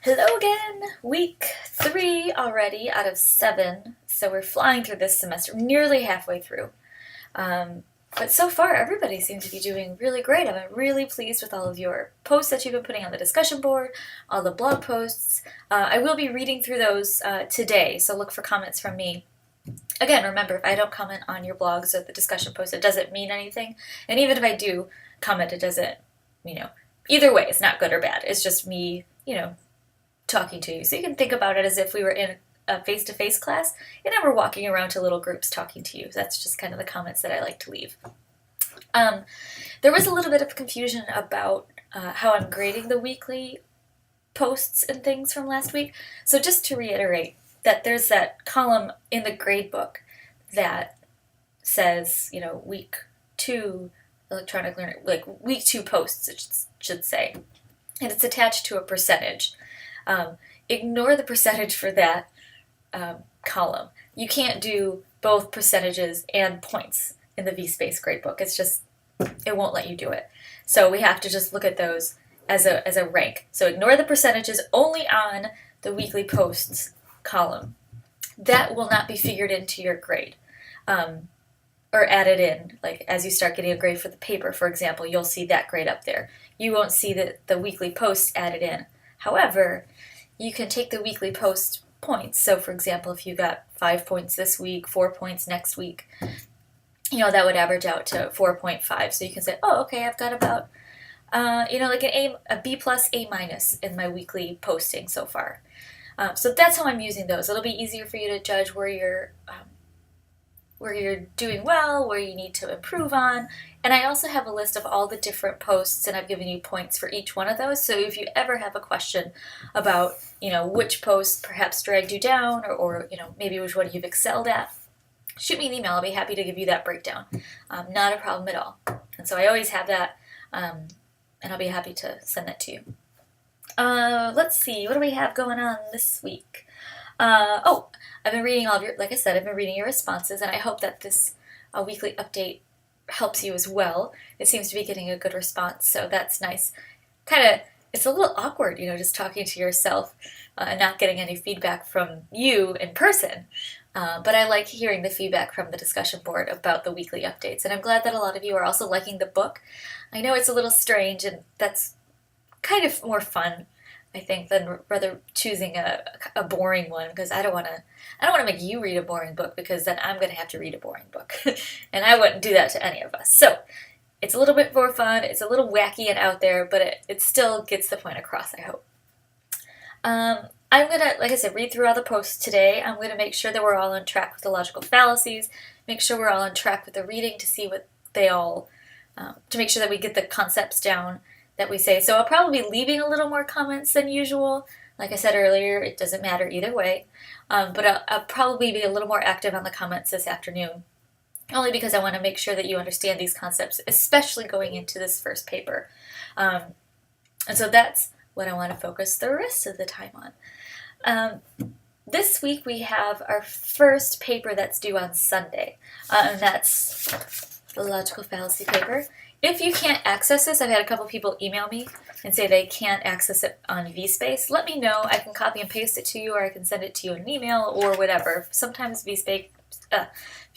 Hello again! Week 3 already out of 7, so we're flying through this semester, nearly halfway through. But so far, everybody seems to be doing really great. I'm really pleased with all of your posts that you've been putting on the discussion board, all the blog posts. I will be reading through those today, so look for comments from me. Again, remember, if I don't comment on your blogs or the discussion post, it doesn't mean anything. And even if I do comment, it doesn't, either way, it's not good or bad. It's just me, talking to you. So you can think about it as if we were in a face-to-face class and then we're walking around to little groups talking to you. That's just kind of the comments that I like to leave. There was a little bit of confusion about how I'm grading the weekly posts and things from last week. So just to reiterate that there's that column in the grade book that says, week 2 electronic learning, like week 2 posts, it should say. And it's attached to a percentage. Ignore the percentage for that column. You can't do both percentages and points in the VSpace gradebook. It's just, it won't let you do it. So we have to just look at those as a rank. So ignore the percentages only on the weekly posts column. That will not be figured into your grade or added in. Like as you start getting a grade for the paper, for example, you'll see that grade up there. You won't see the weekly posts added in. However, you can take the weekly post points. So for example, if you got 5 points this week, 4 points next week, that would average out to 4.5. So you can say, oh, okay, I've got about, like a B plus, A minus in my weekly posting so far. So that's how I'm using those. It'll be easier for you to judge where you're doing well, where you need to improve on. And I also have a list of all the different posts, and I've given you points for each one of those. So if you ever have a question about, which post perhaps dragged you down or maybe which one you've excelled at, shoot me an email. I'll be happy to give you that breakdown. Not a problem at all. And so I always have that, and I'll be happy to send that to you. Let's see, what do we have going on this week? I've been reading all of your, like I said, I've been reading your responses, and I hope that this weekly update helps you as well. It seems to be getting a good response, so that's nice. It's a little awkward, just talking to yourself and not getting any feedback from you in person. But I like hearing the feedback from the discussion board about the weekly updates, and I'm glad that a lot of you are also liking the book. I know it's a little strange, and that's kind of more fun, I think, than rather choosing a boring one, because I don't want to make you read a boring book, because then I'm going to have to read a boring book, and I wouldn't do that to any of us. So it's a little bit more fun, it's a little wacky and out there, but it still gets the point across, I hope. I'm going to, like I said, read through all the posts today. I'm going to make sure that we're all on track with the logical fallacies, make sure we're all on track with the reading to see what they all, to make sure that we get the concepts down that we say. So I'll probably be leaving a little more comments than usual. Like I said earlier, it doesn't matter either way. But I'll probably be a little more active on the comments this afternoon, only because I want to make sure that you understand these concepts, especially going into this first paper. And so that's what I want to focus the rest of the time on. This week we have our first paper that's due on Sunday, and that's the logical fallacy paper. If you can't access this, I've had a couple people email me and say they can't access it on VSpace. Let me know. I can copy and paste it to you, or I can send it to you in an email or whatever. Sometimes VSpace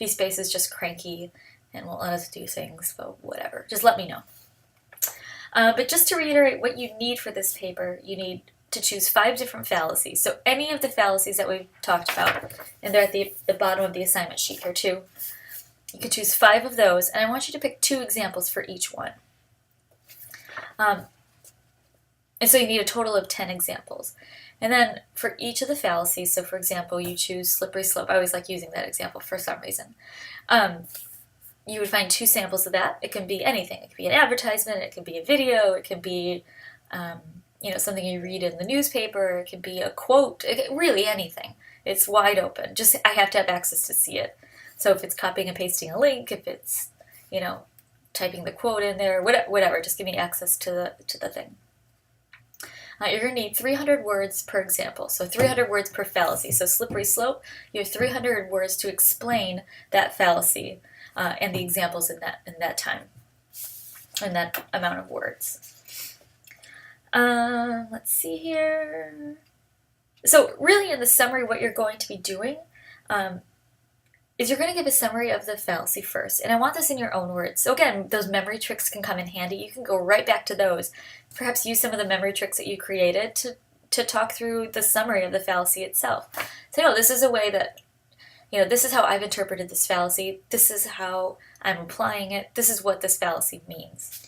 is just cranky and won't let us do things, but whatever. Just let me know. But just to reiterate what you need for this paper, you need to choose 5 different fallacies. So any of the fallacies that we've talked about, and they're at the bottom of the assignment sheet here too. You can choose 5 of those, and I want you to pick 2 examples for each one. And so you need a total of 10 examples. And then for each of the fallacies, so for example, you choose slippery slope. I always like using that example for some reason. You would find 2 samples of that. It can be anything. It could be an advertisement, it can be a video, it can be something you read in the newspaper, it can be a quote, really anything. It's wide open. Just I have to have access to see it. So if it's copying and pasting a link, if it's, typing the quote in there, whatever, just give me access to the thing. You're going to need 300 words per example, so 300 words per fallacy. So slippery slope, you have 300 words to explain that fallacy and the examples in that time, in that amount of words. Let's see here. So really in the summary, what you're going to be doing is you're going to give a summary of the fallacy first. And I want this in your own words. So again, those memory tricks can come in handy. You can go right back to those. Perhaps use some of the memory tricks that you created to talk through the summary of the fallacy itself. Say, oh, this is a way that, this is how I've interpreted this fallacy. This is how I'm applying it. This is what this fallacy means.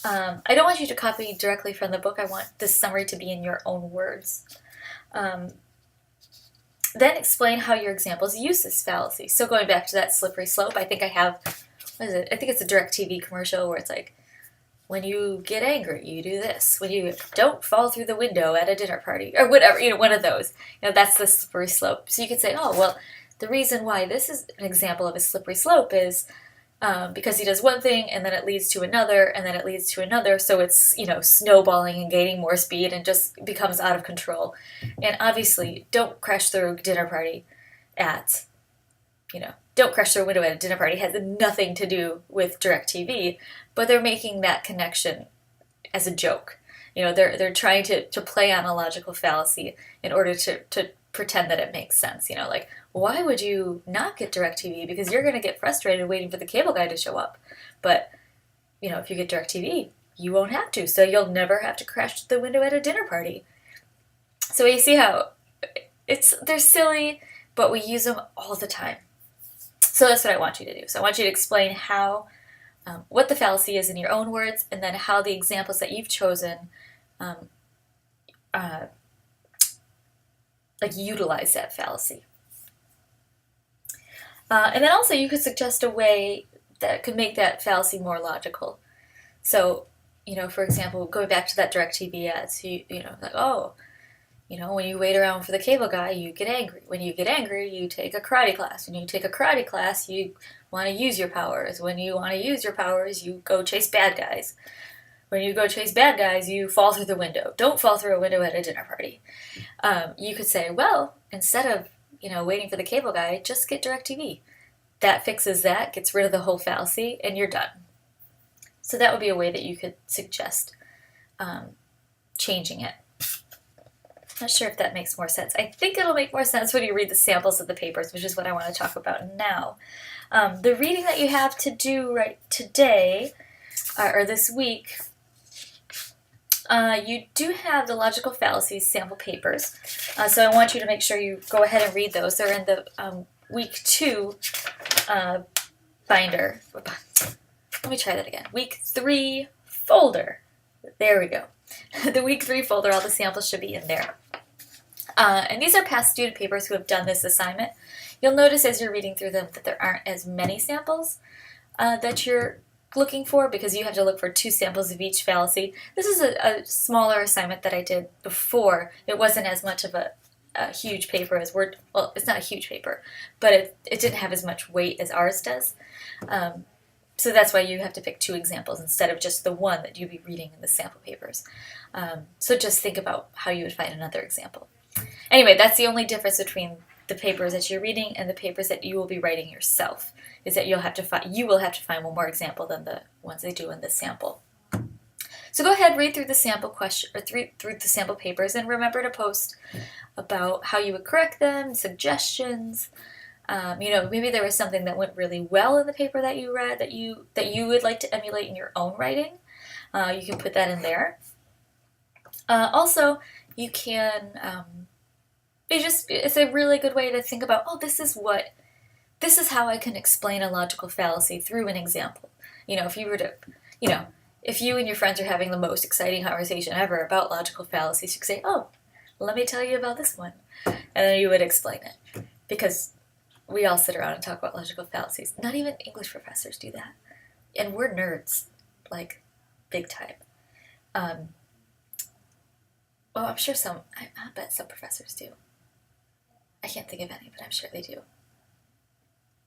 I don't want you to copy directly from the book. I want this summary to be in your own words. Then explain how your examples use this fallacy. So going back to that slippery slope, I think I have, what is it? I think it's a DirecTV commercial where it's like, when you get angry, you do this. When you don't fall through the window at a dinner party, or whatever, one of those. That's the slippery slope. So you can say, oh, well, the reason why this is an example of a slippery slope is because he does one thing, and then it leads to another, and then it leads to another, so it's, snowballing and gaining more speed and just becomes out of control. And obviously, don't crash through a dinner party at, don't crash through a window at a dinner party. It has nothing to do with DirecTV, but they're making that connection as a joke. They're trying to play on a logical fallacy in order to pretend that it makes sense. Like, why would you not get DirecTV? Because you're going to get frustrated waiting for the cable guy to show up. But, if you get DirecTV, you won't have to. So you'll never have to crash through the window at a dinner party. So you see how they're silly, but we use them all the time. So that's what I want you to do. So I want you to explain how, what the fallacy is in your own words, and then how the examples that you've chosen utilize that fallacy. And then also you could suggest a way that could make that fallacy more logical. So, for example, going back to that DirecTV ads, when you wait around for the cable guy, you get angry. When you get angry, you take a karate class. When you take a karate class, you want to use your powers. When you want to use your powers, you go chase bad guys. When you go chase bad guys, you fall through the window. Don't fall through a window at a dinner party. You could say, well, instead of, waiting for the cable guy, just get DirecTV. That fixes that, gets rid of the whole fallacy, and you're done. So that would be a way that you could suggest changing it. Not sure if that makes more sense. I think it'll make more sense when you read the samples of the papers, which is what I want to talk about now. The reading that you have to do right today, or this week, you do have the logical fallacies sample papers. So I want you to make sure you go ahead and read those. They're in the week 2 binder. Let me try that again. Week 3 folder. There we go. The week 3 folder, all the samples should be in there. And these are past student papers who have done this assignment. You'll notice as you're reading through them that there aren't as many samples that you're looking for, because you have to look for 2 samples of each fallacy. This is a smaller assignment that I did before. It wasn't as much of a huge paper as Word. Well, it's not a huge paper, but it didn't have as much weight as ours does. So that's why you have to pick 2 examples instead of just the one that you'd be reading in the sample papers. So just think about how you would find another example. Anyway, that's the only difference between the papers that you're reading and the papers that you will be writing yourself, is that you will have to find one more example than the ones they do in the sample. So go ahead, read through the sample question, or through the sample papers, and remember to post about how you would correct them, suggestions. Maybe there was something that went really well in the paper that you read that you would like to emulate in your own writing. You can put that in there. Also, you can. It's a really good way to think about. Oh, this is how I can explain a logical fallacy through an example. If you were to, if you and your friends are having the most exciting conversation ever about logical fallacies, you could say, "Oh, let me tell you about this one," and then you would explain it, because we all sit around and talk about logical fallacies. Not even English professors do that. And we're nerds, like, big time. Well, I'm sure I bet some professors do. I can't think of any, but I'm sure they do.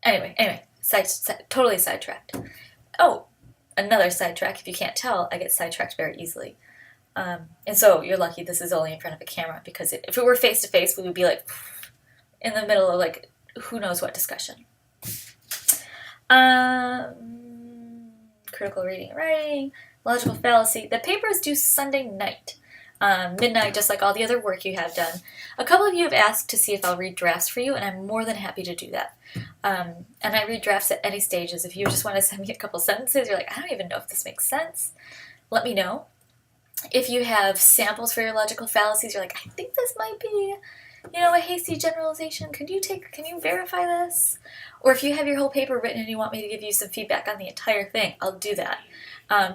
Anyway, totally sidetracked. Oh, another sidetrack. If you can't tell, I get sidetracked very easily. And so you're lucky this is only in front of a camera, because if it were face-to-face, we would be like in the middle of like who knows what discussion. Critical reading and writing. logical fallacy. The paper is due Sunday night, midnight, just like all the other work you have done. A couple of you have asked to see if I'll read drafts for you, and I'm more than happy to do that. And I read drafts at any stages. If you just want to send me a couple sentences, you're like, I don't even know if this makes sense, let me know. If you have samples for your logical fallacies, you're like, I think this might be, a hasty generalization. Can you verify this? Or if you have your whole paper written and you want me to give you some feedback on the entire thing, I'll do that.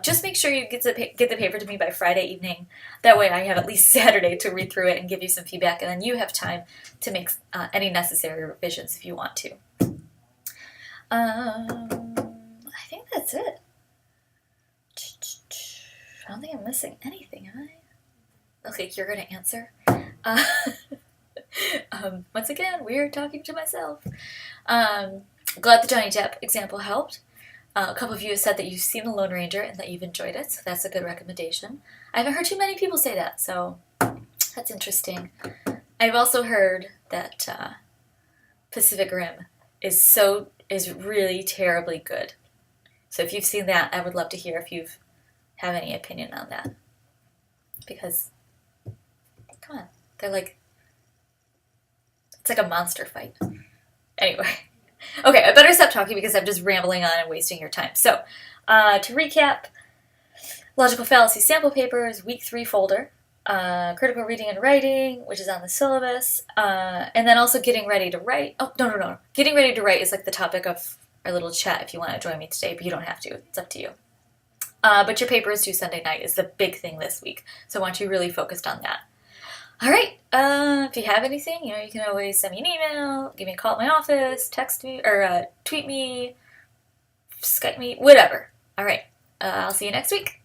Just make sure you get the paper to me by Friday evening. That way I have at least Saturday to read through it and give you some feedback, and then you have time to make any necessary revisions if you want to. I think that's it. I don't think I'm missing anything, am I? Okay, you're going to answer. Once again, weird talking to myself. Glad the Johnny Depp example helped. A couple of you have said that you've seen The Lone Ranger and that you've enjoyed it, so that's a good recommendation. I haven't heard too many people say that, so that's interesting. I've also heard that Pacific Rim is really terribly good. So if you've seen that, I would love to hear if you have any opinion on that. Because, come on, it's like a monster fight. Anyway. Okay, I better stop talking because I'm just rambling on and wasting your time. So, to recap, Logical Fallacy Sample Papers, Week 3 folder, Critical Reading and Writing, which is on the syllabus, and then also Getting Ready to Write. Oh, no. Getting Ready to Write is like the topic of our little chat if you want to join me today, but you don't have to. It's up to you. But your paper is due Sunday night is the big thing this week, so I want you really focused on that. All right, if you have anything, you can always send me an email, give me a call at my office, text me, or tweet me, Skype me, whatever. All right, I'll see you next week.